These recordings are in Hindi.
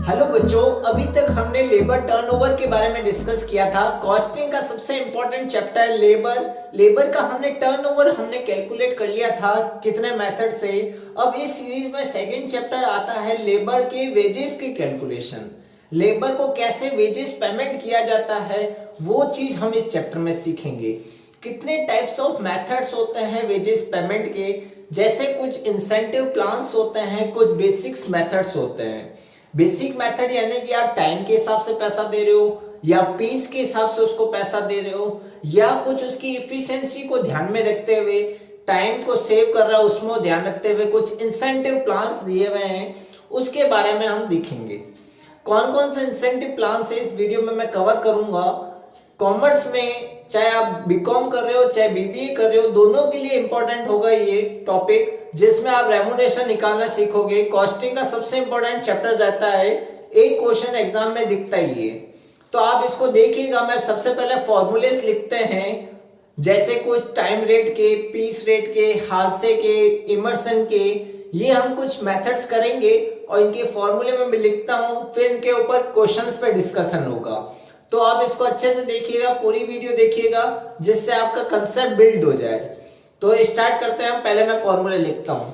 हेलो बच्चों, अभी तक हमने लेबर टर्नओवर के बारे में डिस्कस किया था। कॉस्टिंग का सबसे इंपॉर्टेंट चैप्टर है लेबर का हमने टर्नओवर कैलकुलेट कर लिया था कितने मेथड से। अब इस सीरीज में सेकंड चैप्टर आता है लेबर के वेजेस की कैलकुलेशन। लेबर को कैसे वेजेस पेमेंट किया जाता है वो चीज हम इस चैप्टर में सीखेंगे। कितने टाइप्स ऑफ मेथड्स होते हैं वेजेस पेमेंट के, जैसे कुछ इंसेंटिव प्लान्स होते हैं, कुछ बेसिक्स मेथड्स होते हैं। बेसिक मेथड यानी कि आप टाइम के हिसाब से पैसा दे रहे हो या पीस के हिसाब से उसको पैसा दे रहे हो, या कुछ उसकी इफिशिएंसी को ध्यान में रखते हुए टाइम को सेव कर रहा है उसमें ध्यान रखते हुए कुछ इंसेंटिव प्लान्स दिए हुए हैं, उसके बारे में हम देखेंगे। कौन कौन से इंसेंटिव प्लान्स है इस वीडियो में मैं कवर करूंगा। कॉमर्स में चाहे आप बीकॉम कर रहे हो चाहे बीबीए कर रहे हो, दोनों के लिए इंपॉर्टेंट होगा ये टॉपिक, जिसमें आप रेम्यूनरेशन निकालना सीखोगे। कॉस्टिंग का सबसे इंपॉर्टेंट चैप्टर रहता है, एक क्वेश्चन एग्जाम में दिखता ही है, तो आप इसको देखिएगा। मैं सबसे पहले फॉर्मूलेस लिखते हैं, जैसे कुछ टाइम रेट के, पीस रेट के, हादसे के, इमर्सन के, ये हम कुछ मेथड्स करेंगे और इनके फॉर्मूले में भी लिखता हूं, फिर इनके ऊपर क्वेश्चंस पे डिस्कशन होगा। तो आप इसको अच्छे से देखिएगा, पूरी वीडियो देखिएगा, जिससे आपका कंसेप्ट बिल्ड हो जाए। तो स्टार्ट करते हैं। पहले मैं फॉर्मूले लिखता हूं।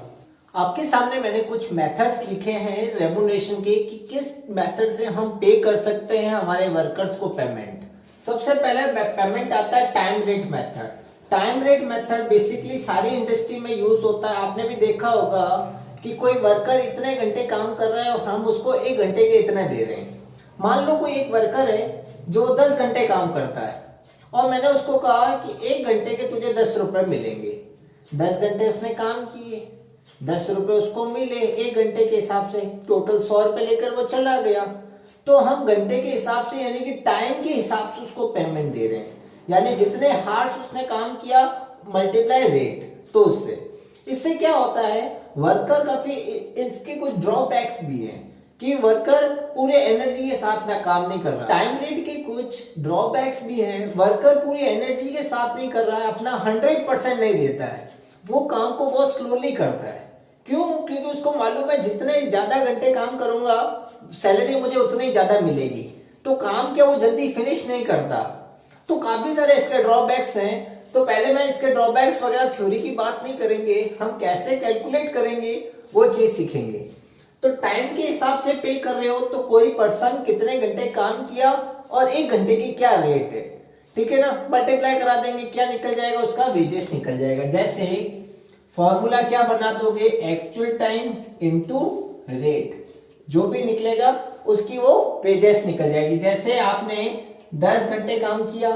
आपके सामने मैंने कुछ मेथड्स लिखे हैं रेम्यूनरेशन के कि किस मेथड से हम पे कर सकते हैं हमारे वर्कर्स को पेमेंट। सबसे पहले पेमेंट आता है time rate method. Time rate method basically सारी इंडस्ट्री में यूज होता है। आपने भी देखा होगा कि कोई वर्कर इतने घंटे काम कर रहा है और हम उसको 1 घंटे के इतने दे रहे हैं। मान लो कोई एक वर्कर है जो 10 घंटे काम करता है और मैंने उसको कहा कि 1 घंटे के तुझे 10 रुपए मिलेंगे। 10 घंटे उसने काम किए, 10 रुपए उसको मिले, 1 घंटे के हिसाब से टोटल 100 रुपए लेकर वो चला गया। तो हम घंटे के हिसाब से यानी कि टाइम के हिसाब से उसको पेमेंट दे रहे हैं, यानी जितने हार्स उसने काम किया मल्टीप्लाई रेट। तो इससे क्या होता है, वर्कर काफी इसके कुछ ड्रॉबैक्स भी हैं कि वर्कर पूरे एनर्जी के साथ ना काम नहीं कर रहा। टाइम रेट के कुछ ड्रॉबैक्स भी हैं, वर्कर पूरी एनर्जी के साथ नहीं कर रहा है, अपना 100% नहीं देता है, वो काम को बहुत स्लोली करता है। क्यों? क्योंकि उसको मालूम है जितने ज्यादा घंटे काम करूंगा सैलरी मुझे उतनी ज्यादा मिलेगी, तो काम क्या वो जल्दी फिनिश नहीं करता। तो काफी सारे इसके ड्रॉबैक्स हैं। तो पहले मैं इसके ड्रॉबैक्स वगैरह थ्योरी की बात नहीं करेंगे, हम कैसे कैलकुलेट करेंगे वो चीज सीखेंगे। तो टाइम के हिसाब से पे कर रहे हो तो कोई पर्सन कितने घंटे काम किया और 1 घंटे की क्या रेट है, ठीक है ना, मल्टीप्लाई करा देंगे, क्या निकल जाएगा, उसका वेजेस निकल जाएगा। जैसे फॉर्मूला क्या बना दोगे, एक्चुअल टाइम इनटू रेट, जो भी निकलेगा उसकी वो वेजेस निकल जाएगी। जैसे आपने 10 घंटे काम किया,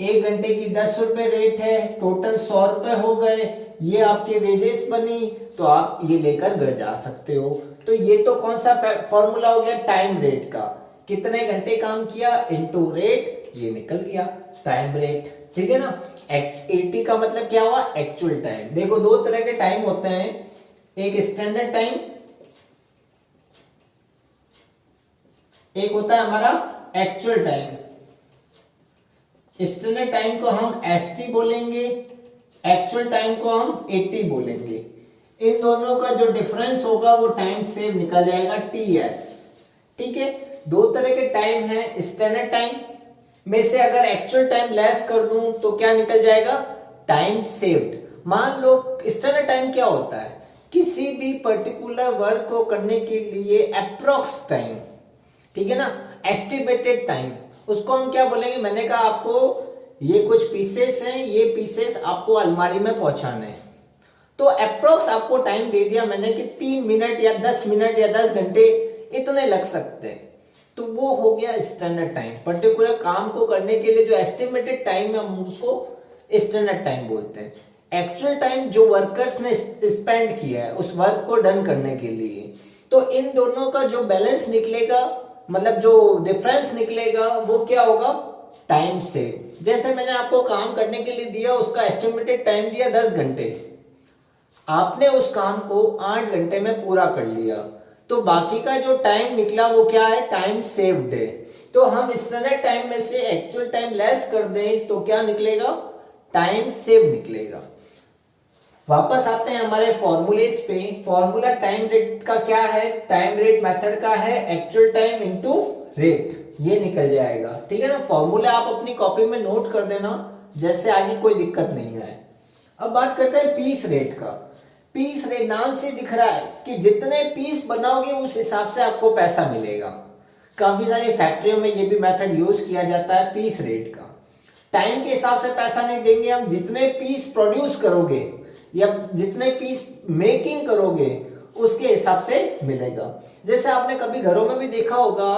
1 घंटे की 10 रुपए रेट है, टोटल 100 रुपए हो गए, ये आपके वेजेस बनी, तो आप ये लेकर घर जा सकते हो। तो ये तो कौन सा फॉर्मूला हो गया, टाइम रेट का, कितने घंटे काम किया इनटू रेट, ये निकल गया टाइम रेट, ठीक है ना। 80 का मतलब क्या हुआ, एक्चुअल टाइम। देखो दो तरह के टाइम होते हैं, एक स्टैंडर्ड टाइम, एक होता है हमारा एक्चुअल टाइम। स्टैंडर्ड टाइम को हम एसटी बोलेंगे, एक्चुअल टाइम को हम 80 बोलेंगे। इन दोनों का जो डिफरेंस होगा वो टाइम सेव निकल जाएगा, टीएस, ठीक है। दो तरह के टाइम है, स्टैंडर्ड टाइम में से अगर एक्चुअल टाइम लेस कर दूं तो क्या निकल जाएगा, टाइम सेव्ड। मान लो स्टैंडर्ड टाइम क्या होता है, किसी भी पर्टिकुलर वर्क को करने के लिए अप्रोक्स टाइम, ठीक है ना, एस्टिमेटेड टाइम, उसको हम क्या बोलेंगे। मैंने कहा आपको ये कुछ पीसेस हैं, ये पीसेस आपको अलमारी में पहुंचाने हैं, तो अप्रोक्स आपको टाइम दे दिया मैंने कि 3 मिनट या 10 मिनट या 10 घंटे इतने लग सकते हैं, तो वो हो गया स्टैंडर्ड टाइम। पर्टिकुलर काम को करने के लिए जो एस्टिमेटेड टाइम है हम उसको स्टैंडर्ड टाइम बोलते हैं। एक्चुअल टाइम जो वर्कर्स ने स्पेंड किया है उस वर्क को डन करने के लिए, तो इन दोनों का जो बैलेंस निकलेगा, मतलब जो डिफरेंस निकलेगा, वो क्या होगा, टाइम सेव। जैसे मैंने आपको काम करने के लिए दिया, उसका एस्टिमेटेड टाइम दिया 10 घंटे, आपने उस काम को 8 घंटे में पूरा कर लिया, तो बाकी का जो टाइम निकला वो क्या है, टाइम सेव्ड है। तो हम स्टैंडर्ड टाइम में से एक्चुअल टाइम लेस कर दें तो क्या निकलेगा, टाइम सेव निकलेगा। वापस आते हैं हमारे फॉर्मूलेस पे। फॉर्मूला टाइम रेट का क्या है, टाइम रेट मेथड का है एक्चुअल टाइम इनटू रेट, ये निकल जाएगा। ठीक है ना, फॉर्मूला आप अपनी कॉपी में नोट कर देना, जैसे आगे कोई दिक्कत नहीं आए। अब बात करते हैं पीस रेट का। पीस रेट नाम से दिख रहा है कि जितने पीस बनाओगे उस हिसाब से आपको पैसा मिलेगा। काफी सारी फैक्ट्रियों में ये भी मेथड यूज किया जाता है पीस रेट का। टाइम के हिसाब से पैसा नहीं देंगे हम, जितने पीस प्रोड्यूस करोगे या जितने पीस मेकिंग करोगे उसके हिसाब से मिलेगा। जैसे आपने कभी घरों में भी देखा होगा,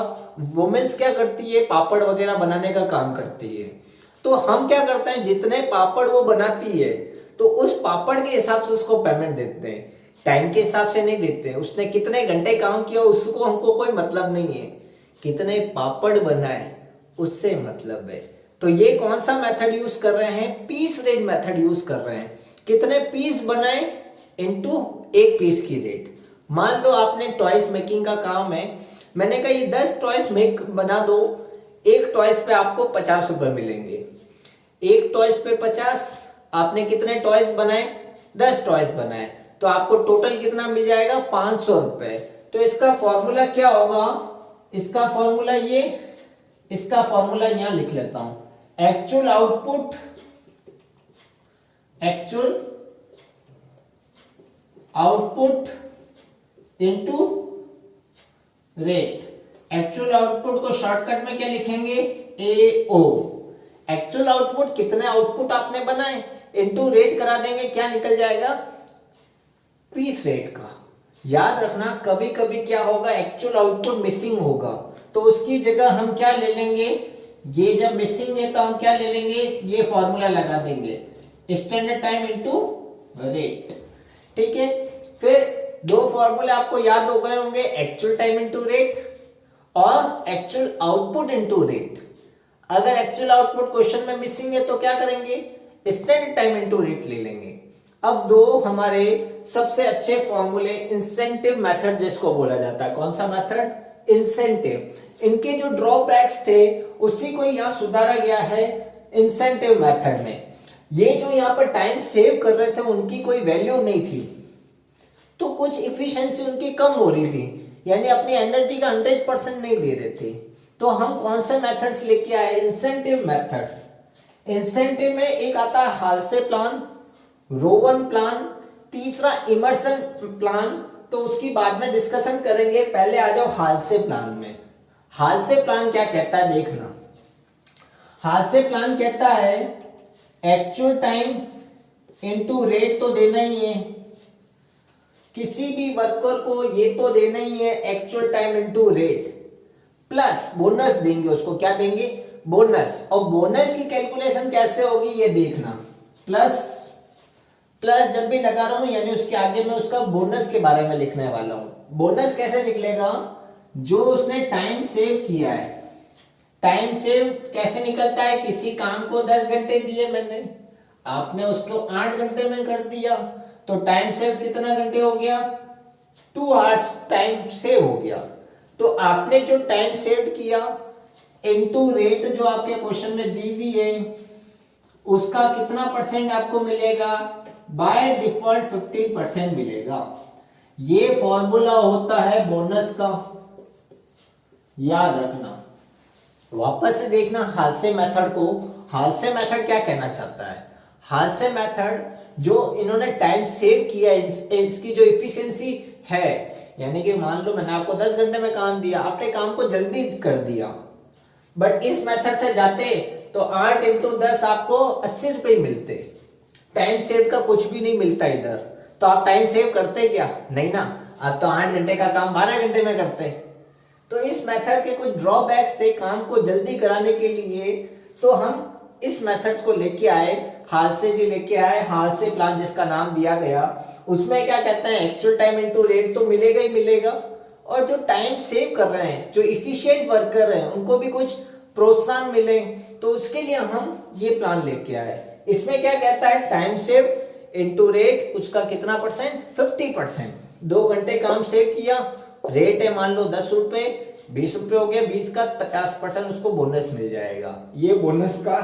वुमेन्स क्या करती है, पापड़ वगैरह बनाने का काम करती है। तो हम क्या करते हैं, जितने पापड़ वो बनाती है तो उस पापड़ के हिसाब से उसको पेमेंट देते हैं, टाइम के हिसाब से नहीं देते। उसने कितने घंटे काम किया उसको हमको कोई मतलब नहीं है, कितने पापड़ बनाए उससे मतलब है। तो ये कौन सा मेथड यूज कर रहे हैं, पीस रेट मेथड यूज कर रहे हैं। कितने पीस बनाए इनटू एक पीस की रेट। मान लो आपने टॉयज मेकिंग का काम है, मैंने कहा ये 10 टॉयज मेक बना दो, एक टॉयज पे आपको 50 रुपए मिलेंगे। एक टॉयज पे 50, आपने कितने टॉयज बनाए, 10 टॉयज बनाए, तो आपको टोटल कितना मिल जाएगा, 500 रुपए। तो इसका फॉर्मूला क्या होगा, इसका फॉर्मूला ये, इसका फॉर्मूला यहां लिख लेता हूं, actual output, actual output into rate. Actual output को शॉर्टकट में क्या लिखेंगे, एओ। एक्चुअल आउटपुट कितने आउटपुट आपने बनाए इनटू रेट करा देंगे, क्या निकल जाएगा, पीस रेट का। याद रखना कभी कभी क्या होगा, एक्चुअल आउटपुट मिसिंग होगा तो उसकी जगह हम क्या ले लेंगे, ये जब मिसिंग है तो हम क्या ले लेंगे, ये फॉर्मूला लगा देंगे, स्टैंडर्ड टाइम इनटू रेट। ठीक है, फिर दो फॉर्मूले आपको याद हो गए होंगे, एक्चुअल टाइम इनटू रेट और एक्चुअल आउटपुट इनटू रेट। अगर एक्चुअल आउटपुट क्वेश्चन में मिसिंग है तो क्या करेंगे, स्टैंडर्ड टाइम इनटू रेट ले लेंगे। अब दो हमारे सबसे अच्छे फॉर्मूले इंसेंटिव मेथड जिसको बोला जाता है, कौन सा मेथड, इंसेंटिव। इनके जो ड्रॉबैक्स थे उसी को यहां सुधारा गया है इंसेंटिव मेथड में। ये जो यहाँ पर टाइम सेव कर रहे थे उनकी कोई वैल्यू नहीं थी, तो कुछ इफिशिएंसी उनकी कम हो रही थी, यानी अपनी एनर्जी का 100% नहीं दे रहे थे। तो हम कौन से मेथड्स लेके आए, इंसेंटिव मेथड्स। इंसेंटिव में एक आता है हाल्से प्लान, रोवन प्लान, तीसरा इमर्सन प्लान, तो उसकी बाद में डिस्कशन करेंगे। पहले आ जाओ हाल्से प्लान में। हाल्से प्लान क्या कहता है देखना, हाल्से प्लान कहता है एक्चुअल टाइम इनटू रेट तो देना ही है, किसी भी वर्कर को ये तो देना ही है actual time into rate, plus bonus देंगे उसको, क्या देंगे, बोनस। और बोनस की कैलकुलेशन कैसे होगी ये देखना, प्लस प्लस जब भी लगा रहा हूं यानी उसके आगे मैं उसका बोनस के बारे में लिखने वाला हूं। बोनस कैसे निकलेगा, जो उसने टाइम सेव किया है। टाइम सेव कैसे निकलता है, किसी काम को 10 घंटे दिए मैंने, आपने उसको 8 घंटे में कर दिया, तो टाइम सेव कितना घंटे हो गया, 2 आवर्स टाइम सेव हो गया। तो आपने जो टाइम सेव किया इनटू रेट जो आपके क्वेश्चन में दी हुई है उसका कितना परसेंट आपको मिलेगा, बाय डिफॉल्ट 15% मिलेगा। ये फॉर्मूला होता है बोनस का, याद रखना। वापस से देखना हाल्से मेथड को। हाल्से मेथड क्या कहना चाहता है, हाल्से मेथड जो इन्होंने टाइम सेव किया, इसकी जो इफिशिएंसी है, यानी कि मान लो मैंने आपको 10 घंटे में काम दिया, आपने काम को जल्दी कर दिया, बट इस मेथड से जाते तो 8 इंटू 10 आपको 80 रुपए मिलते। टाइम सेव का कुछ भी नहीं मिलता इधर, तो आप टाइम सेव करते क्या, नहीं ना, आप तो 8 घंटे का काम 12 घंटे में करते। तो इस मेथड के कुछ ड्रॉबैक्स थे काम को जल्दी कराने के लिए, तो हम इस मेथड्स को लेके आए, हाल्से जी लेके आए, हाल्से प्लान जिसका नाम दिया गया। उसमें क्या कहते हैं, एक्चुअल टाइम इनटू रेट तो मिलेगा ही मिलेगा, और जो टाइम सेव कर रहे हैं, जो इफिशिएंट वर्कर हैं, उनको भी कुछ प्रोत्साहन मिले, तो उसके लिए हम ये प्लान लेके आए। इसमें क्या कहता है, टाइम सेव इनटू रेट, उसका कितना परसेंट, 50%। 2 घंटे काम सेव किया, रेट है मान लो 10 रुपए, 20 रुपए हो गया, 20 का 50% उसको बोनस मिल जाएगा। ये बोनस का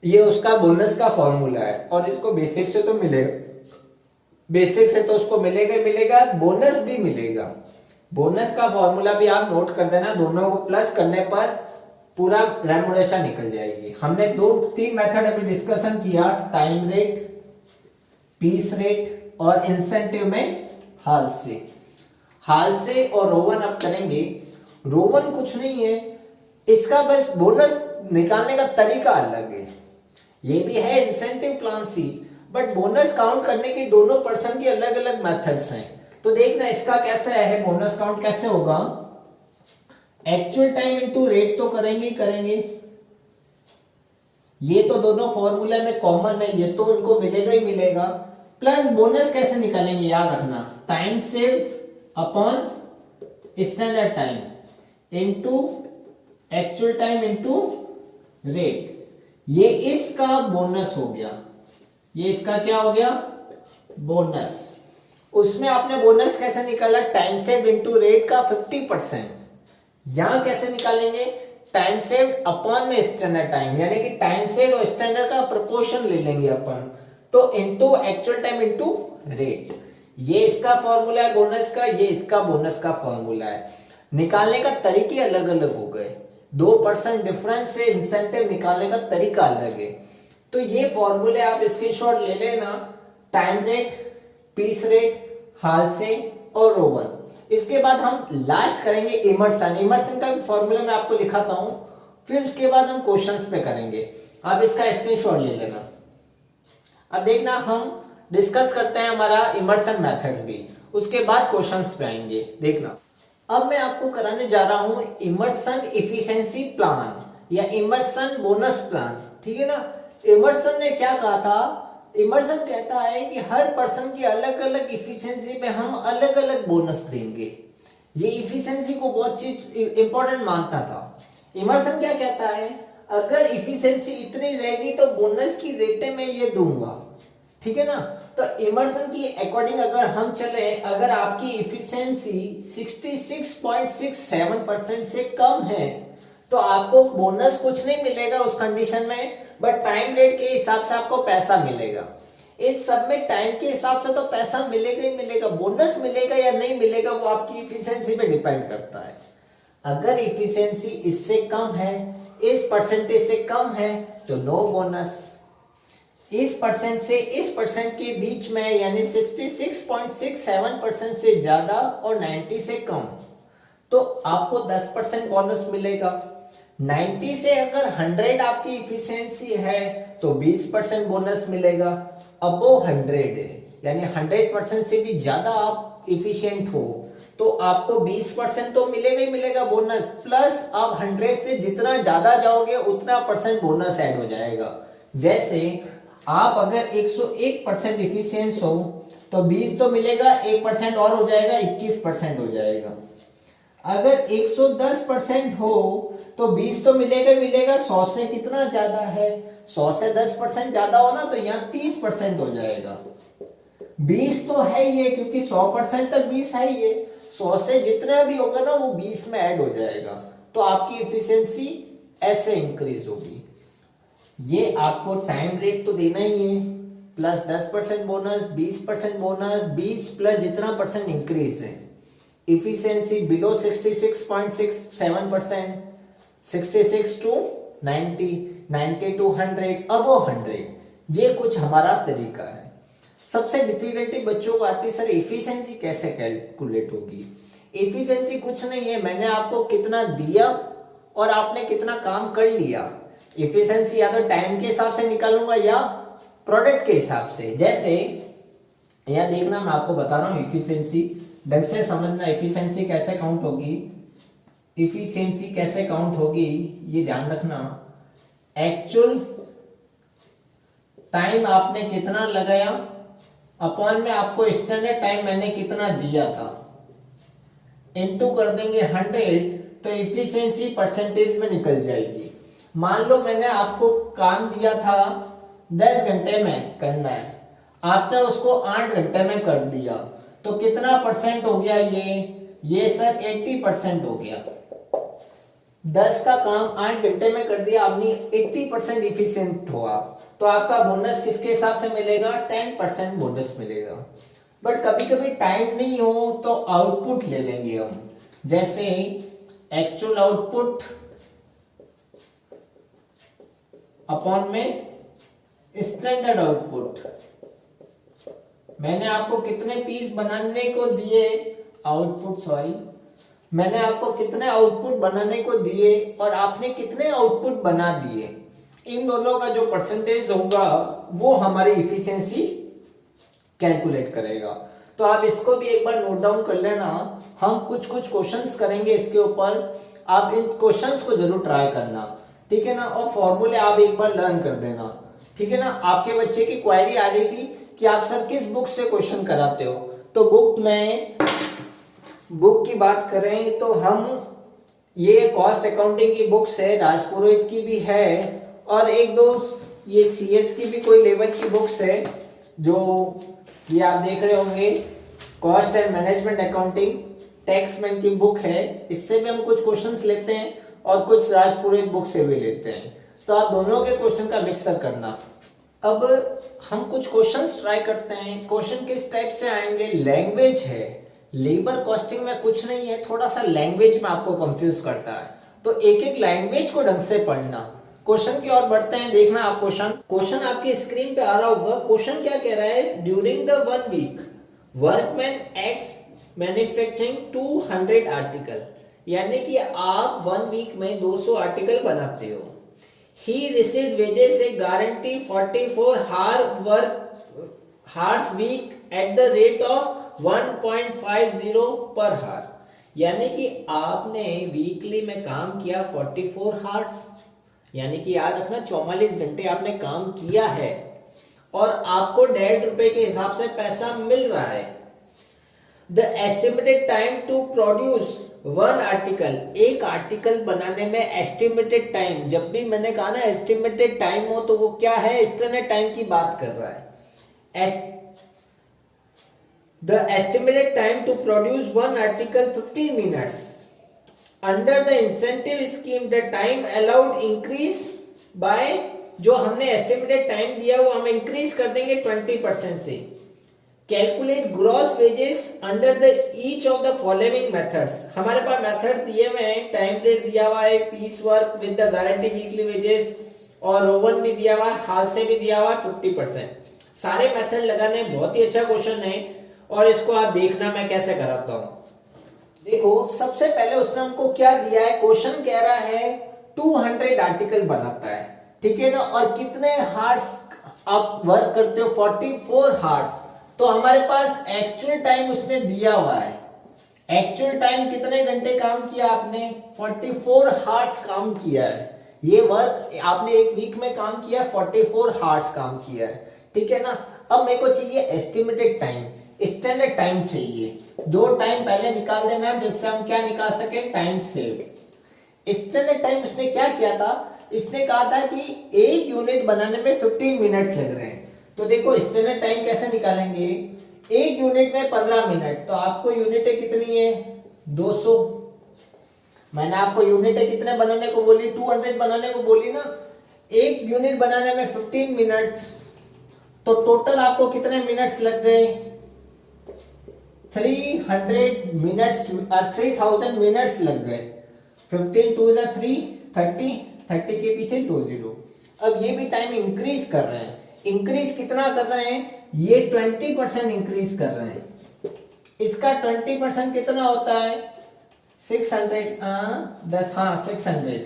ये उसका बोनस का फॉर्मूला है और इसको बेसिक से तो मिलेगा, बेसिक से तो उसको मिलेगा ही मिलेगा, बोनस भी मिलेगा। बोनस का फॉर्मूला भी आप नोट कर देना, दोनों को प्लस करने पर पूरा रेमुनरेशन निकल जाएगी। हमने 2-3 मेथड अभी डिस्कशन किया, टाइम रेट, पीस रेट और इंसेंटिव में हाल से और रोवन अब करेंगे। रोवन कुछ नहीं है, इसका बस बोनस निकालने का तरीका अलग है। ये भी है incentive plan C, but bonus count करने की दोनों पर्सन की अलग अलग मेथड्स हैं। तो देखना इसका कैसे है, बोनस काउंट कैसे होगा। एक्चुअल टाइम इनटू रेट तो करेंगे, ये तो दोनों फॉर्मूले में कॉमन है, ये तो उनको मिलेगा ही मिलेगा। प्लस बोनस कैसे निकालेंगे, याद रखना, time save upon standard time into actual time into rate. ये इसका बोनस हो गया, ये इसका क्या हो गया, बोनस। उसमें आपने बोनस कैसे निकाला, टाइम सेव इनटू रेट का 50%। यहां कैसे निकालेंगे, टाइम सेव अपॉन में स्टैंडर्ड टाइम, यानी कि टाइम सेव और स्टैंडर्ड का प्रोपोर्शन ले लेंगे अपन, तो into actual time into rate. ये इसका फॉर्मूला है बोनस का, ये इसका बोनस का फॉर्मूला है। निकालने का तरीके अलग अलग हो गए, 2% डिफरेंस से इंसेंटिव निकालने का तरीका अलग है। तो ये फॉर्मूले आप स्क्रीनशॉट ले लेना, टाइम रेट, पीस रेट, हाल से और रोवन। इसके बाद हम लास्ट करेंगे इमर्सन का भी फॉर्मूला मैं आपको लिखाता हूं, फिर उसके बाद हम क्वेश्चंस पे करेंगे। आप इसका स्क्रीनशॉट ले लेना। अब देखना हम डिस्कस करते हैं हमारा इमर्सन मेथड भी, उसके बाद क्वेश्चंस पे आएंगे। देखना अब मैं आपको कराने जा रहा हूं इमर्सन इफिशिएंसी प्लान या इमर्सन बोनस प्लान, ठीक है ना। इमर्सन ने क्या कहा था, इमर्सन कहता है कि हर पर्सन की अलग अलग इफिशिएंसी पे हम अलग अलग बोनस देंगे। ये इफिशिएंसी को बहुत चीज इंपॉर्टेंट मानता था। इमर्सन क्या कहता है, अगर इफिशिएंसी इतनी रहेगी तो बोनस की रेटे में ये दूंगा, ठीक है ना। तो इमर्सन की अकॉर्डिंग अगर हम चले, अगर आपकी इफिशिएंसी 66.67% से कम है तो आपको बोनस कुछ नहीं मिलेगा उस कंडीशन में, बट टाइम रेट के हिसाब से आपको पैसा मिलेगा। इस सब में टाइम के हिसाब से तो पैसा मिलेगा ही मिलेगा, बोनस मिलेगा या नहीं मिलेगा वो आपकी इफिशिएंसी पे डिपेंड करता है। अगर इफिशिएंसी इससे कम है, इस परसेंटेज से कम है तो नो बोनस। इस परसेंट से इस परसेंट के बीच में यानी 66.67% से ज्यादा और 90 से कम तो आपको 10% बोनस मिलेगा। 90 से अगर 100 आपकी इफिशिएंसी है तो 20% बोनस मिलेगा। अबो 100 है यानी 100% से भी ज्यादा आप इफिशिएंट हो तो आपको 20% तो मिलेगा ही मिलेगा बोनस, प्लस आप 100 से जितना ज्यादा जाओगे उतना परसेंट बोनस ऐड हो जाएगा। जैसे आप अगर 101% इफिशिएंस हो तो 20 तो मिलेगा, 1% और हो जाएगा, 21% हो जाएगा। अगर 110% हो तो 20 तो मिलेगा मिलेगा, 100 से कितना ज्यादा है, 100 से 10% ज्यादा हो ना तो यहाँ 30% हो जाएगा। 20 तो है ये क्योंकि 100% तक 20 है ये, 100 से जितना भी होगा ना वो 20 में ऐड हो जाएगा, तो आपकी इफिशिएंसी ऐसे इंक्रीज होगी। ये आपको टाइम रेट तो देना ही है, प्लस 10% बोनस, 20% बोनस, 20 प्लस जितना परसेंट इंक्रीज है। Efficiency below 66.67%, 66 to 90, 90 to 100, above 100। ये कुछ हमारा तरीका है। सबसे डिफिकल्टी बच्चों को आती है सर इफिशिएंसी कैसे कैलकुलेट होगी। इफिशिएंसी कुछ नहीं है, मैंने आपको कितना दिया और आपने कितना काम कर लिया। इफिशिएंसी या तो टाइम के हिसाब से निकालूंगा या प्रोडक्ट के हिसाब से। जैसे यह देखना मैं आपको बता रहा हूं इफिशिएंसी, ढंग से समझना इफिशिएंसी कैसे काउंट होगी। इफिशिएंसी कैसे काउंट होगी ये ध्यान रखना। एक्चुअल टाइम आपने कितना लगाया अपॉन में आपको स्टैंडर्ड टाइम मैंने कितना दिया था, इनटू कर देंगे 100 तो इफिशिएंसी परसेंटेज में निकल जाएगी। मान लो मैंने आपको काम दिया था 10 घंटे में करना है, आपने उसको 8 घंटे में कर दिया तो कितना परसेंट हो गया ये सर 80% हो गया। 10 का काम 8 घंटे में कर दिया आपने, 80% इफिशिएंट हो आप, तो आपका बोनस किसके हिसाब से मिलेगा? 10% बोनस मिलेगा। बट कभी कभी टाइम नहीं हो तो आउटपुट ले लेंगे हम, जैसे एक्चुअल आउटपुट अपॉन में स्टैंडर्ड आउटपुट। मैंने आपको कितने पीस बनाने को दिए, मैंने आपको कितने आउटपुट बनाने को दिए और आपने कितने आउटपुट बना दिए, इन दोनों का जो परसेंटेज होगा वो हमारी इफिशिएंसी कैलकुलेट करेगा। तो आप इसको भी एक बार नोट डाउन कर लेना। हम कुछ क्वेश्चंस करेंगे इसके ऊपर, आप इन क्वेश्चंस को जरूर ट्राई करना, ठीक है ना, और फॉर्मूले आप एक बार लर्न कर देना, ठीक है ना। आपके बच्चे की क्वेरी आ रही थी कि आप सर किस बुक से क्वेश्चन कराते हो, तो बुक की बात करें तो हम ये कॉस्ट अकाउंटिंग की बुक्स है, राजपुरोहित की भी है, और एक दो ये सीएस की भी कोई लेवल की बुक्स है, जो ये आप देख रहे होंगे cost and management accounting, Taxmann की बुक है, इससे भी हम कुछ क्वेश्चंस लेते हैं और कुछ राजपुरोहित बुक से भी लेते हैं। तो आप दोनों के क्वेश्चन का मिक्सर करना। अब हम कुछ क्वेश्चंस ट्राई करते हैं। क्वेश्चन किस टाइप से आएंगे? लैंग्वेज है, लेबर कॉस्टिंग में कुछ नहीं है, थोड़ा सा लैंग्वेज में आपको कंफ्यूज करता है, तो एक एक लैंग्वेज को ढंग से पढ़ना। क्वेश्चन की ओर बढ़ते हैं, देखना आप क्वेश्चन आपकी स्क्रीन पे आ रहा होगा। क्वेश्चन क्या कह रहा है? During the 1 week workman X manufacturing 200 article, यानी कि आप 1 वीक में 200 आर्टिकल बनाते हो। He received wages a guarantee 44 hours week at the rate of 1.50 per hour, यानी कि आपने वीकली में काम किया 44 हार्स, यानी कि याद रखना 44 घंटे आपने काम किया है और आपको 1.5 रुपए के हिसाब से पैसा मिल रहा है। The estimated time to produce 1 article, एक आर्टिकल बनाने में एस्टिमेटेड टाइम, जब भी मैंने कहा ना एस्टिमेटेड टाइम हो तो वो क्या है? एस्टिमेटेड टाइम की बात कर रहा है। The estimated time to produce 1 article 15 minutes. Under the incentive scheme, the time allowed increase by, जो हमने एस्टिमेटेड टाइम दिया वो हम इंक्रीज कर देंगे 20% से। Calculate gross wages under the each of the following methods, हमारे पास मेथड दिए हुए हैं, टाइम रेट दिया हुआ है, piece work with the guarantee weekly wages, और रोवन भी दिया हुआ है, हाल से भी दिया हुआ है 50%। सारे मेथड लगाने, बहुत ही अच्छा क्वेश्चन है और इसको आप देखना मैं कैसे कराता हूं। देखो सबसे पहले उसने हमको क्या दिया है, क्वेश्चन कह रहा है 200 आर्टिकल बनाता है, ठीक है ना, और कितने हार्स आप वर्क करते हो? 44 हार्स। तो हमारे पास एक्चुअल टाइम उसने दिया हुआ है, एक्चुअल टाइम कितने घंटे काम किया आपने? 44 हार्स काम किया है। ये वर्क आपने एक वीक में काम किया, 44 हार्स काम किया है, ठीक है ना। अब मेरे को चाहिए एस्टिमेटेड टाइम, स्टैंडर्ड टाइम चाहिए। दो टाइम पहले निकाल देना जिससे हम क्या निकाल सके? Time save. स्टैंडर्ड टाइम उसने क्या किया था? इसने कहा था कि एक यूनिट बनाने में 15 मिनट लग रहे हैं। तो देखो स्टैंडर्ड टाइम कैसे निकालेंगे? एक यूनिट में 15 मिनट, तो आपको यूनिटें कितनी है? 200। मैंने आपको यूनिटें कितने बनाने को बोली? 200 बनाने को बोली ना। एक यूनिट बनाने में 15 मिनट्स, तो टोटल आपको कितने मिनट्स लग गए? 300 मिनट्स, 3000 मिनट्स लग गए। 15 2 is 3, 30 के पीछे 2 0। अब ये भी टाइम इंक्रीज कर रहे हैं। इंक्रीज कितना कर रहे हैं? ये 20% इंक्रीज कर रहे हैं। इसका 20% कितना होता है? 600, 600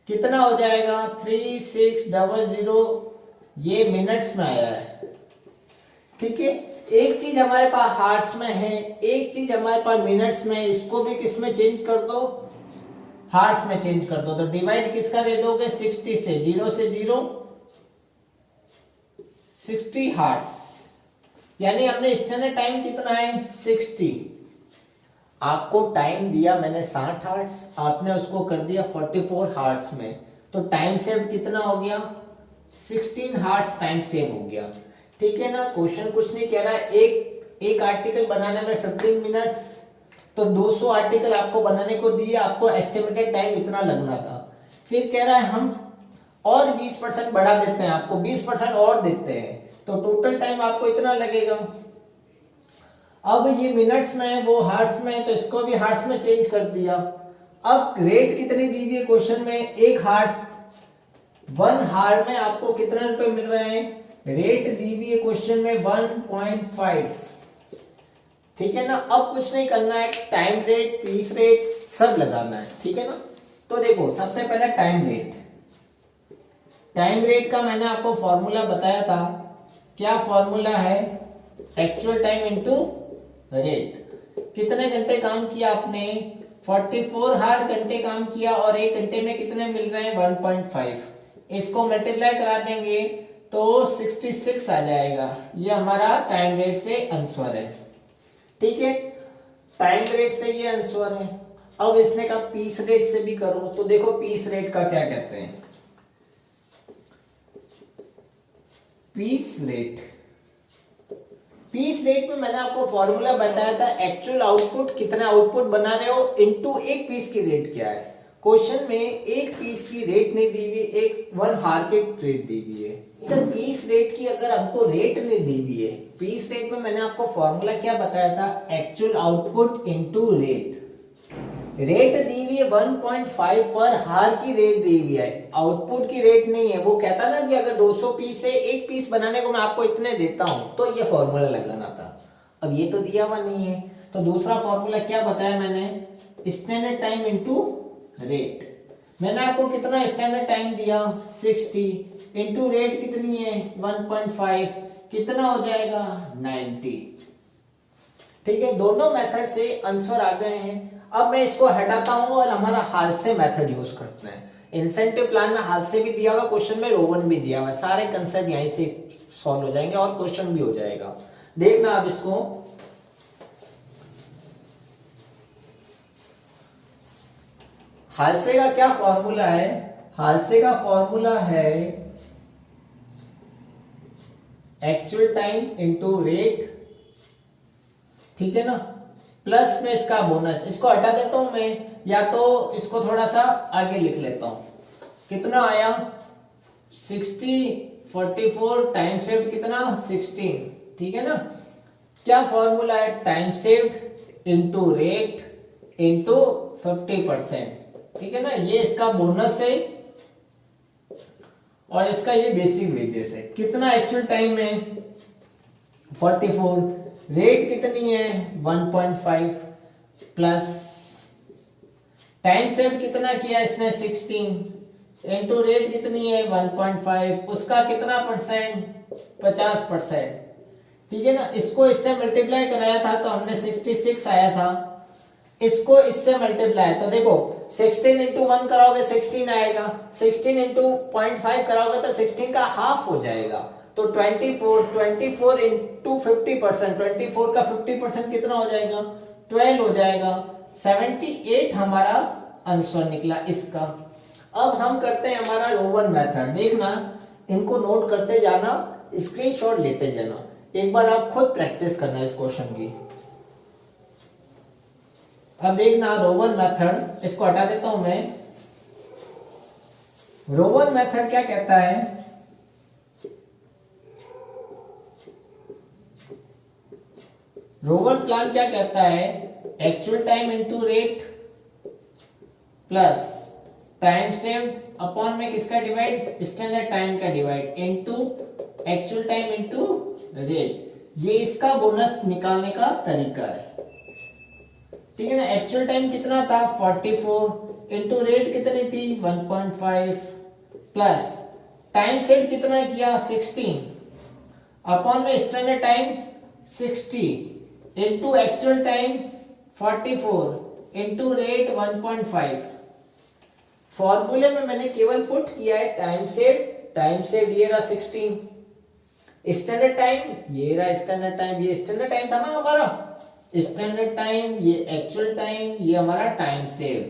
कितना हो जाएगा? 3600, ये मिनट्स में आया है, ठीक है। एक चीज हमारे पास हार्ट्स में है, एक चीज हमारे पास मिनट्स में है, इसको भी किस में चेंज कर दो? हार्ट्स में चेंज कर दो। तो डिवाइड किसका दे दोगे? 60 से, 0 से 0, 60 हार्ट्स, यानी हमने स्टैंडर्ड टाइम कितना है? 60। आपको टाइम दिया मैंने 60 हार्ट्स, आपने उसको कर दिया 44 हार्ट्स में, तो टाइम सेव कितना हो गया? 16 हार्ट्स टाइम सेव हो गया, ठीक है ना। क्वेश्चन कुछ नहीं कह रहा है, एक आर्टिकल बनाने में 15 मिनट्स, तो 200 आर्टिकल आपको बनाने को दिए, आपको एस्टिमेटेड टाइम इतना लगना था। फिर कह रहा है हम और 20% बढ़ा देते हैं, आपको 20% और देते हैं, तो टोटल टाइम आपको इतना लगेगा। अब ये मिनट्स में है, वो हार्स में है, तो इसको भी हार्स में चेंज कर दिया। अब रेट कितनी दी हुई है क्वेश्चन में, एक हार्स, 1 हार में आपको कितने रुपए मिल रहे हैं, रेट दी हुई है क्वेश्चन में 1.5, ठीक है ना। अब कुछ नहीं करना है, टाइम रेट, पीस रेट सब लगाना है, ठीक है ना। तो देखो सबसे पहले टाइम रेट, टाइम रेट का मैंने आपको फॉर्मूला बताया था, क्या फॉर्मूला है, एक्चुअल टाइम इनटू रेट। कितने घंटे काम किया आपने, 44 हार घंटे काम किया, और एक घंटे में कितने मिल रहे हैं 1.5, इसको मल्टीप्लाई करा देंगे तो 66 आ जाएगा। ये हमारा टाइम रेट से आंसर है, ठीक है, टाइम रेट से ये आंसर है। अब इसने कहा पीस रेट से भी करो, तो देखो पीस रेट का क्या कहते हैं, पीस रेट, पीस रेट में मैंने आपको फॉर्मूला बताया था, एक्चुअल आउटपुट कितना आउटपुट बना रहे हो इनटू एक पीस की रेट क्या है। क्वेश्चन में एक पीस की रेट नहीं दी हुई, एक 1 हार की रेट दी हुई है। तो पीस रेट की अगर हमको रेट नहीं दी हुई है, पीस रेट में मैंने आपको फॉर्मूला क्या बताया था, actual output into rate. Rate दी हुई है 1.5 पर हार की रेट दी हुई है, आउटपुट की रेट नहीं है। वो कहता ना कि अगर 200 पीस है, एक पीस बनाने को मैं आपको इतने देता हूं, तो ये फॉर्मूला लगाना था। अब ये तो दिया हुआ नहीं है, तो दूसरा फॉर्मूला क्या बताया मैंने, स्टैंडर्ड टाइम इनटू रेट। मैंने आपको कितना स्टैंडर्ड टाइम दिया 60, इनटू रेट कितनी है 1.5, कितना हो जाएगा 90, ठीक है। दोनों मेथड से आंसर आ गए हैं। अब मैं इसको हटाता हूं और हमारा हाल से मेथड यूज करते हैं। इंसेंटिव प्लान में हाल से भी दिया हुआ, क्वेश्चन में रोवन भी दिया हुआ, सारे कंसेप्ट यहीं से सॉल्व हो जाएंगे और क्वेश्चन भी हो जाएगा। देखना आप इसको, हालसे का क्या फॉर्मूला है, हालसे का फॉर्मूला है एक्चुअल टाइम इनटू रेट, ठीक है ना, प्लस में इसका बोनस। इसको हटा देता हूं मैं, या तो इसको थोड़ा सा आगे लिख लेता हूं, कितना आया 60, 44 टाइम सेव्ड कितना 16, ठीक है ना। क्या फॉर्मूला है, time saved into rate into 50%, ठीक है ना। ये इसका बोनस है और इसका ये बेसिक वेजेस है। कितना एक्चुअल टाइम है 44, रेट कितनी है 1.5, प्लस टाइम सेव कितना किया इसने 16, इनटू रेट कितनी है 1.5, उसका कितना परसेंट 50%, ठीक है ना। इसको इससे मल्टीप्लाई कराया था तो हमने 66 आया था, इसको इससे मल्टीप्लाई, तो देखो 16 इंटू 1 कराओगे 16 आएगा, 16 इंटू 0.5 कराओगे तो 16 का हाफ हो जाएगा, तो 24 इंटू 50%, 24 का 50% कितना हो जाएगा 12 हो जाएगा, 78 हमारा आंसर निकला इसका। अब हम करते हैं हमारा रोवन मेथड, देखना इनको नोट करते जाना, स्क्रीनशॉट लेते जाना, एक बार आप खुद प्रैक्टिस करना इस क्वेश्चन की। अब देखना रोवन मेथड, इसको हटा देता हूं मैं। रोवन मेथड क्या कहता है, रोवन प्लान क्या कहता है, actual time into rate plus time saved upon में किसका डिवाइड, स्टैंडर्ड टाइम का divide, into actual time into rate. ये इसका बोनस निकालने का तरीका है, ठीक है ना। एक्चुअल टाइम कितना था 44, इनटू रेट कितनी थी 1.5, प्लस टाइम सेट कितना किया 16, अपॉन में standard time 60, into actual time 44, into rate 1.5। फॉर्मूले में मैंने केवल पुट किया है टाइम सेट ये रहा 16, स्टैंडर्ड टाइम ये रहा स्टैंडर्ड टाइम, ये स्टैंडर्ड टाइम था ना हमारा, स्टैंडर्ड टाइम ये एक्चुअल टाइम, ये हमारा time saved,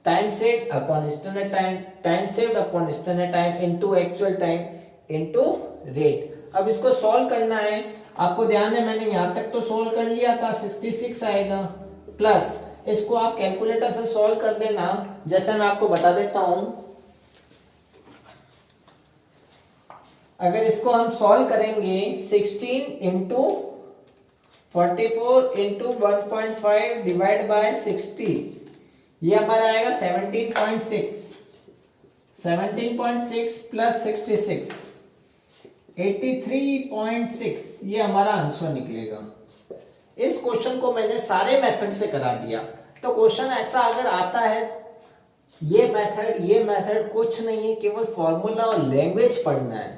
time saved upon standard time, time saved upon standard time into actual time into rate. अब इसको सॉल्व करना है। आपको ध्यान है मैंने यहां तक तो सोल्व कर लिया था, 66 आएगा, प्लस इसको आप कैलकुलेटर से सोल्व कर देना। जैसे मैं आपको बता देता हूं, अगर इसको हम सॉल्व करेंगे 16 इंटू 44 इंटू 1.5 डिवाइड बाय 60, ये हमारा आएगा 17.6, 17.6 प्लस 66 83.6, ये हमारा आंसर निकलेगा। इस क्वेश्चन को मैंने सारे मेथड से करा दिया। तो क्वेश्चन ऐसा अगर आता है, ये मेथड कुछ नहीं है, केवल फॉर्मूला और लैंग्वेज पढ़ना है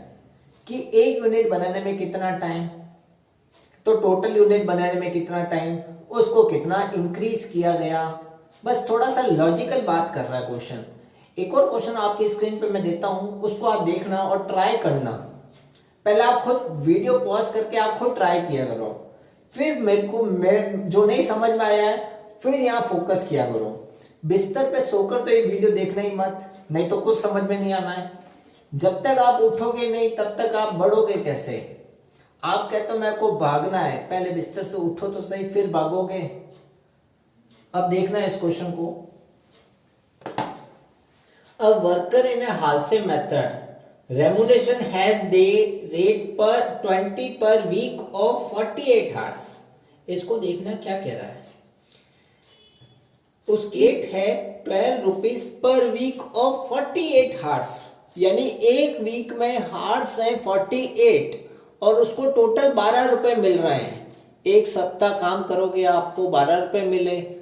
कि एक यूनिट बनाने में कितना टाइम, तो टोटल यूनिट बनाने में कितना टाइम, उसको कितना इंक्रीज किया गया, बस थोड़ा सा लॉजिकल बात कर रहा है क्वेश्चन। एक और क्वेश्चन आपकी स्क्रीन पे मैं देता हूं, उसको आप देखना और ट्राई करना। पहले आप खुद वीडियो पॉज करके आप खुद ट्राई किया करो, फिर मैं जो नहीं समझ में आया है फिर यहाँ फोकस किया करो। बिस्तर पे सोकर तो ये वीडियो देखना ही मत, नहीं तो कुछ समझ में नहीं आना है। जब तक आप उठोगे नहीं तब तक आप बढ़ोगे कैसे। आप कहते हो मेरे को भागना है, पहले बिस्तर से उठो तो सही, फिर भागोगे। अब देखना है इस क्वेश्चन को। A worker in a Halsey method, remuneration has day rate per 20 per week of 48 hours। इसको देखना क्या कह रहा है। उस रेट है 12 rupees per week of 48 horse, यानी एक वीक में हार्स है 48 और उसको टोटल 12 रुपए मिल रहे हैं। एक सप्ताह काम करोगे आपको 12 रुपए मिले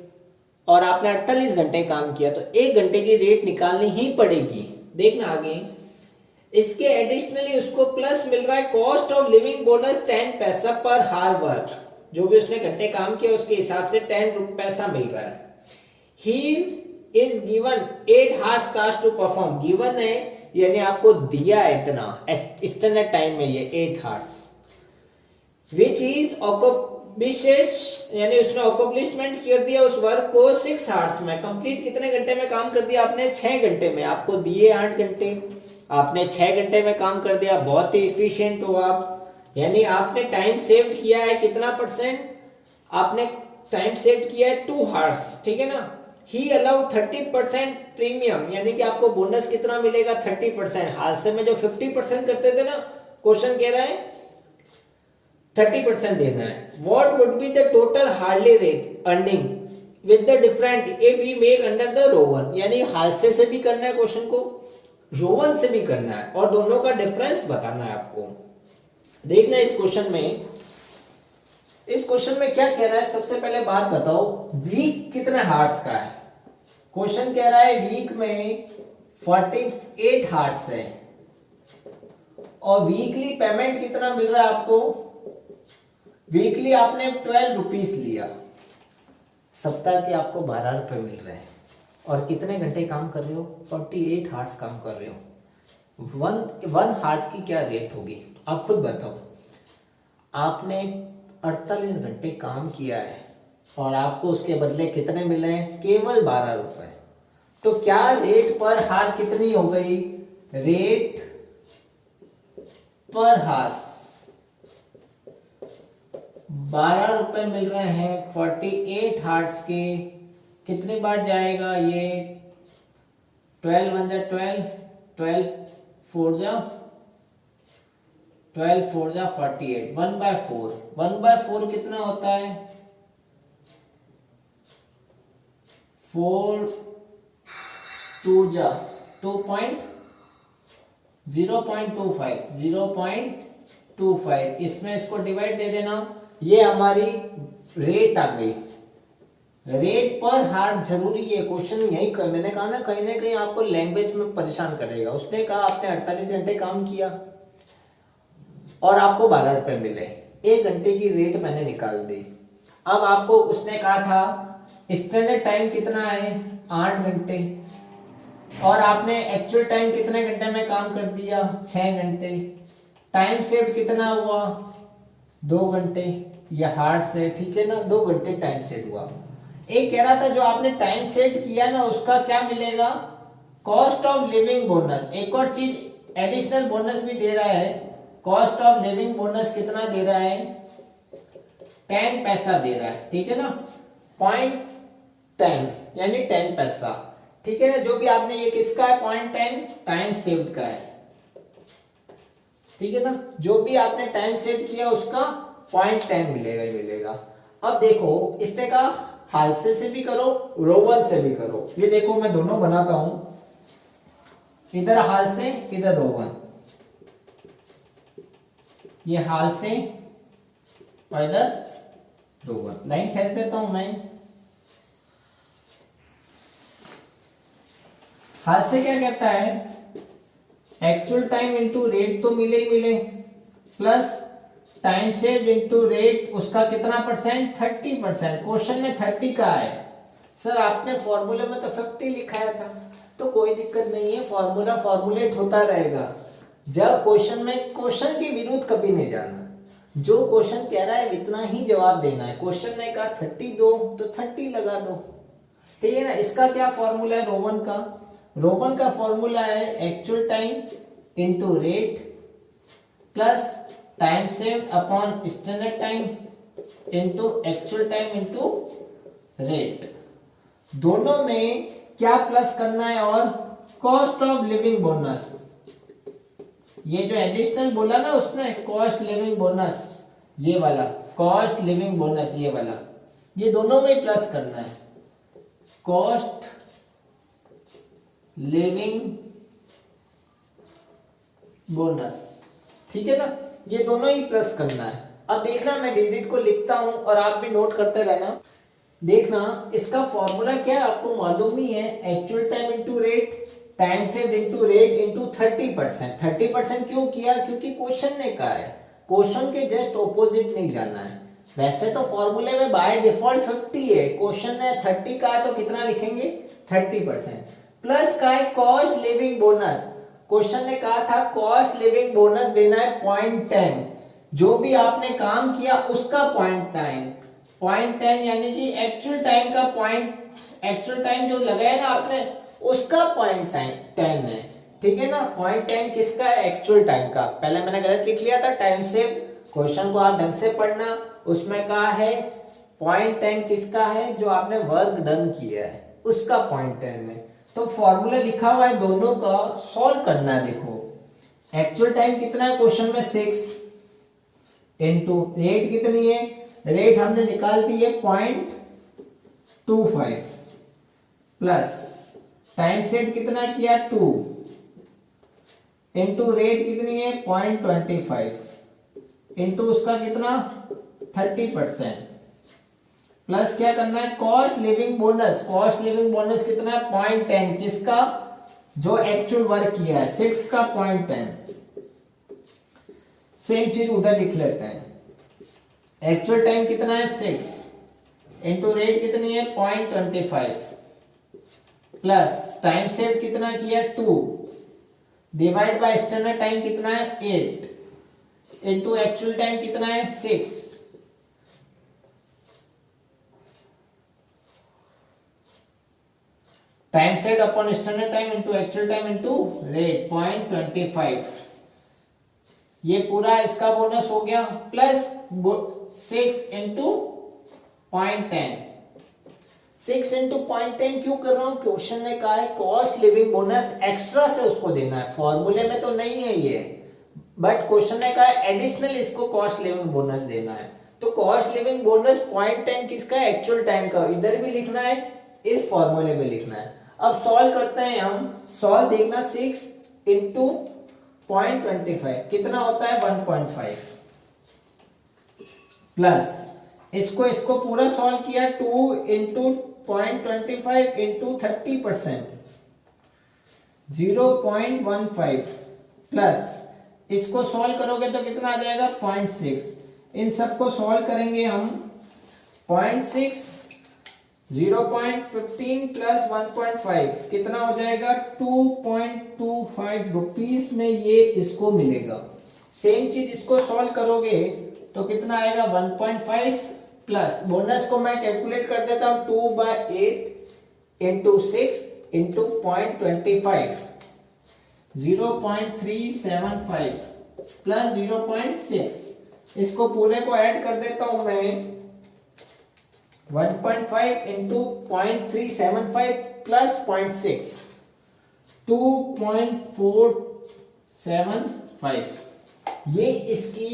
और आपने 48 घंटे काम किया तो एक घंटे की रेट निकालनी ही पड़ेगी। देखना आगे, इसके एडिशनली उसको प्लस मिल रहा है कॉस्ट ऑफ लिविंग बोनस 10 पैसा पर हार वर्क, जो भी उसने घंटे काम किया उसके हिसाब से 10 पैसा मिल रहा है। He is given 8 hours task to perform, given है यानी आपको दिया है इतना टाइम में ये 8 hours, which is accomplished यानी उसने accomplishment कर दिया उस वर्क को 6 hours में। कंप्लीट कितने घंटे में काम कर दिया आपने? 6 घंटे में। आपको दिए 8 घंटे, आपने 6 घंटे में काम कर दिया, बहुत ही एफिशिएंट हो आप, यानी आपने टाइम सेव किया है कितना %? आपने टाइम सेव किया है 2 hours, ठीक है ना। He allowed 30% प्रीमियम, यानी कि आपको बोनस कितना मिलेगा? 30%। हादसे में जो 50% करते थे ना, क्वेश्चन कह रहा है 30% देना है। What would be the total hourly rate earning with the different if we make under the row 1, यानी हादसे से भी करना है क्वेश्चन को, रो 1 से भी करना है और दोनों का डिफरेंस बताना है आपको। देखना इस क्वेश्चन में, इस क्वेश्चन में क्या कह रहा है। सबसे पहले बात बताओ, वीक कितने हार्स का है। क्वेश्चन कह रहा है वीक में 48 हार्स है और वीकली पेमेंट कितना मिल रहा है आपको? वीकली आपने 12 रुपीज लिया, सप्ताह के आपको 12 रुपए मिल रहे हैं और कितने घंटे काम कर रहे हो? 48 हार्स काम कर रहे हो। वन हार्स की क्या रेट होगी आप खुद बताओ। आपने 48 घंटे काम किया है और आपको उसके बदले कितने मिले हैं? केवल 12 रुपए। तो क्या रेट पर हार कितनी हो गई? रेट पर हार्स 12 रुपए मिल रहे हैं 48 हार्स के। कितनी बार जाएगा ये? 12 1 जा 12, 12 4 जा 12 4 जा 48, 1/4। 1/4 कितना होता है? 4 2 जा 0.25, इसमें इसको डिवाइड दे देना, ये हमारी रेट आ गई। रेट पर हार जरूरी है, क्वेश्चन यही कर, मैंने कहा ना कहीं आपको लैंग्वेज में परेशान करेगा। उसने कहा आपने 48 घंटे काम किया और आपको 12 रुपए मिले, एक घंटे की रेट मैंने निकाल दी। अब आपको उसने कहा था स्टैंडर्ड टाइम कितना है? 8 घंटे और आपने एक्चुअल टाइम कितने घंटे में काम कर दिया? 6 घंटे। टाइम सेव कितना हुआ? 2 घंटे। यह हार्ड से, ठीक है ना, 2 घंटे टाइम सेव हुआ। एक कह रहा था जो आपने टाइम सेट किया ना उसका क्या मिलेगा? Cost of living bonus. एक और चीज एडिशनल बोनस भी दे रहा है, कॉस्ट ऑफ लिविंग बोनस कितना दे रहा है? 10 पैसा दे रहा है, ठीक है ना, 0.10 यानी 10 पैसा, ठीक है ना। जो भी आपने, ये किसका है, 0.10 टाइम सेव्ड का है, ठीक है ना। जो भी आपने टाइम सेव किया उसका 0.10 मिलेगा ही मिलेगा। अब देखो इससे का हालसे से भी करो, रोवन से भी करो। ये देखो मैं दोनों बनाता हूं, इधर हालसे इधर रोवन, ये हालसे और इधर रोवन। लाइन खींच देता हूं मैं। हालसे क्या कहता है, एक्चुअल टाइम इंटू रेट तो मिले ही मिले, plus time save into rate, उसका कितना परसेंट, 30%। क्वेश्चन में 30 का है सर, आपने फॉर्मूले में तो 50 लिखाया था, तो कोई दिक्कत नहीं है, फॉर्मूला फॉर्मुलेट होता रहेगा। जब क्वेश्चन में, क्वेश्चन के विरुद्ध कभी नहीं जाना, जो क्वेश्चन कह रहा है इतना ही जवाब देना है। क्वेश्चन ने कहा 30 दो तो 30 लगा दो, ठीक है ना। इसका क्या फॉर्मूला है रोवन का, रोवन का फॉर्मूला है actual time into rate plus time saved upon standard time into actual time into rate. दोनों में क्या प्लस करना है, और कॉस्ट ऑफ लिविंग बोनस, ये जो एडिशनल बोला ना उसने, कॉस्ट लिविंग बोनस, ये वाला कॉस्ट लिविंग बोनस, ये वाला, ये दोनों में प्लस करना है, कॉस्ट लिविंग बोनस, ठीक है ना। ये दोनों ही प्लस करना है। अब देखना मैं डिजिट को लिखता हूं और आप भी नोट करते रहना। देखना इसका फॉर्मूला क्या है, आपको मालूम ही है, actual time into rate, time saved into rate into 30%। 30% क्यों किया, क्योंकि क्वेश्चन ने कहा है, क्वेश्चन के जस्ट ऑपोजिट नहीं जाना है। वैसे तो फॉर्मूले में बाय डिफॉल्ट 50 है, क्वेश्चन ने 30 का है तो कितना लिखेंगे, 30%। प्लस का है कॉस्ट लिविंग बोनस, क्वेश्चन ने कहा था कॉस्ट लिविंग बोनस देना है 0.10, जो भी आपने काम किया उसका 0.10 यानी कि एक्चुअल टाइम का एक्चुअल टाइम जो लगाया ना आपने उसका 0.10 है, ठीक है ना। 0.10 किसका है, एक्चुअल टाइम का। पहले मैंने गलत लिख लिया था टाइम से, क्वेश्चन को आप ढंग से पढ़ना, उसमें कहा है 0.10 किसका है, जो आपने वर्क डन किया है उसका 0.10 है। तो फॉर्मूला लिखा हुआ है दोनों का, सॉल्व करना है। देखो एक्चुअल टाइम कितना है क्वेश्चन में 6 इंटू रेट कितनी है, रेट हमने निकाल दी है 0.25 प्लस टाइम सेट कितना किया 2 इंटू रेट कितनी है 0.25 इंटू उसका कितना 30% प्लस क्या करना है cost living bonus, cost living bonus कितना है 0.10 किसका, जो एक्चुअल वर्क किया है 6 का 0.10। सेम चीज उधर लिख लेते हैं, एक्चुअल टाइम कितना है 6 इंटू रेट कितनी है 0.25 प्लस टाइम सेव कितना किया 2 डिवाइड बाय स्टैंडर्ड टाइम कितना है 8 इंटू एक्चुअल टाइम कितना है 6। Time set upon standard time into actual time into rate 0.25, ये पूरा इसका बोनस हो गया प्लस 6 इंटू 0.10। 6 इंटू 0.10 क्यों कर रहा हूं, क्वेश्चन ने कहा है कॉस्ट लिविंग बोनस एक्स्ट्रा से उसको देना है, फॉर्मूले में तो नहीं है ये, बट क्वेश्चन ने कहा है एडिशनल इसको कॉस्ट लिविंग बोनस देना है। तो कॉस्ट लिविंग बोनस 0.10 किसका है, एक्चुअल टाइम का, इधर भी लिखना है इस फॉर्मूले में लिखना है। अब सॉल्व करते हैं हम, सॉल्व देखना 6 इंटू 0.25 कितना होता है 1.5 प्लस इसको पूरा सॉल्व किया 2 इंटू 0.25 इंटू 30% 0.15 प्लस इसको सॉल्व करोगे तो कितना आ जाएगा 0.6। इन सबको सॉल्व करेंगे हम 0.6 0.15 प्लस 1.5 कितना हो जाएगा 2.25 रुपीस में ये इसको मिलेगा। सेम चीज इसको सॉल्व करोगे तो कितना आएगा 1.5 प्लस बोनस को मैं कैलकुलेट कर देता हूं 2/8 इंटू 6 इंटू 0.25 0.375 प्लस 0.6, इसको पूरे को ऐड कर देता हूं मैं 1.5 इंटू 0.375 प्लस 0.6 2.475 ये इसकी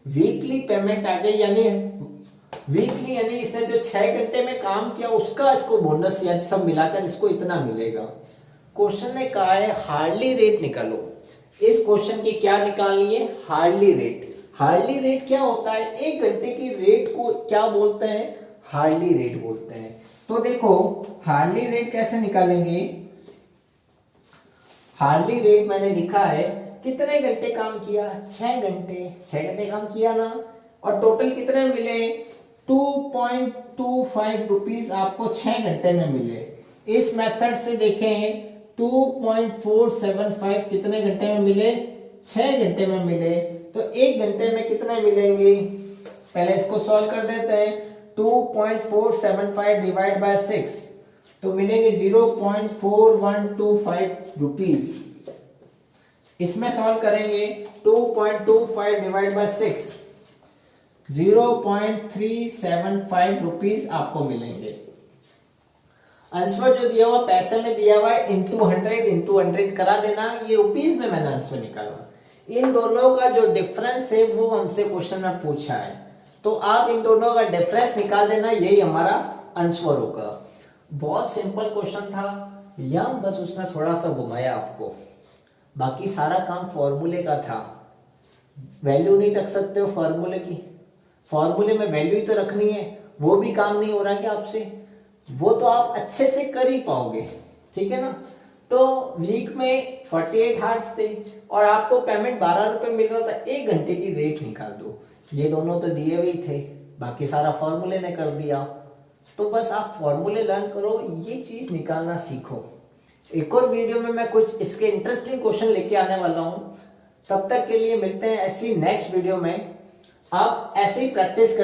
वीकली पेमेंट आ गई, यानी वीकली यानी इसने जो 6 घंटे में काम किया उसका इसको बोनस या सब मिलाकर इसको इतना मिलेगा। क्वेश्चन में कहा है हार्डली रेट निकालो। इस क्वेश्चन की क्या निकालनी है? Hardly rate. हार्डली रेट क्या होता है? एक घंटे की रेट को क्या बोलते हैं? हार्डली रेट बोलते हैं। तो देखो हार्डली रेट कैसे निकालेंगे। हार्डली रेट मैंने लिखा है कितने घंटे काम किया? 6 घंटे। 6 घंटे काम किया ना, और टोटल कितने मिले? 2.25 रुपीज आपको 6 घंटे में मिले। इस मेथड से देखें 2.475 कितने घंटे में मिले? 6 घंटे में मिले। तो एक घंटे में कितने मिलेंगे? पहले इसको सॉल्व कर देते हैं। 2.475 डिवाइड बाय 6 तो मिलेंगे 0.4125 रुपीज। इसमें सॉल्व करेंगे 2.25 डिवाइड बाय 6 0.375 रुपीज आपको मिलेंगे। आंसर जो दिया हुआ पैसे में दिया हुआ है इंटू 100 करा देना। ये रुपीज में मैंने आंसर निकाला। इन दोनों का जो डिफरेंस है वो हमसे क्वेश्चन में पूछा है, तो आप इन दोनों का डिफरेंस निकाल देना, यही हमारा आंसर होगा। बहुत सिंपल क्वेश्चन था, यहाँ बस उसने थोड़ा सा घुमाया आपको, बाकी सारा काम फॉर्मूले का था। वैल्यू नहीं रख सकते हो फॉर्मूले की, फॉर्मूले में वैल्यू ही तो रखनी है, वो भी काम नहीं हो रहा है क्या आपसे? वो तो आप अच्छे से कर ही पाओगे, ठीक है ना। तो वीक में 48 हार्स थे और आपको पेमेंट 12 रुपए मिल रहा था। एक घंटे की रेट निकाल दो। ये दोनों तो दिए हुए थे, बाकी सारा फॉर्मूले ने कर दिया। तो बस आप फॉर्मूले लर्न करो, ये चीज निकालना सीखो। एक और वीडियो में मैं कुछ इसके इंटरेस्टिंग क्वेश्चन लेके आने वाला हूँ। तब तक के लिए मिलते हैं ऐसी नेक्स्ट वीडियो में। आप ऐसे ही प्रैक्टिस करते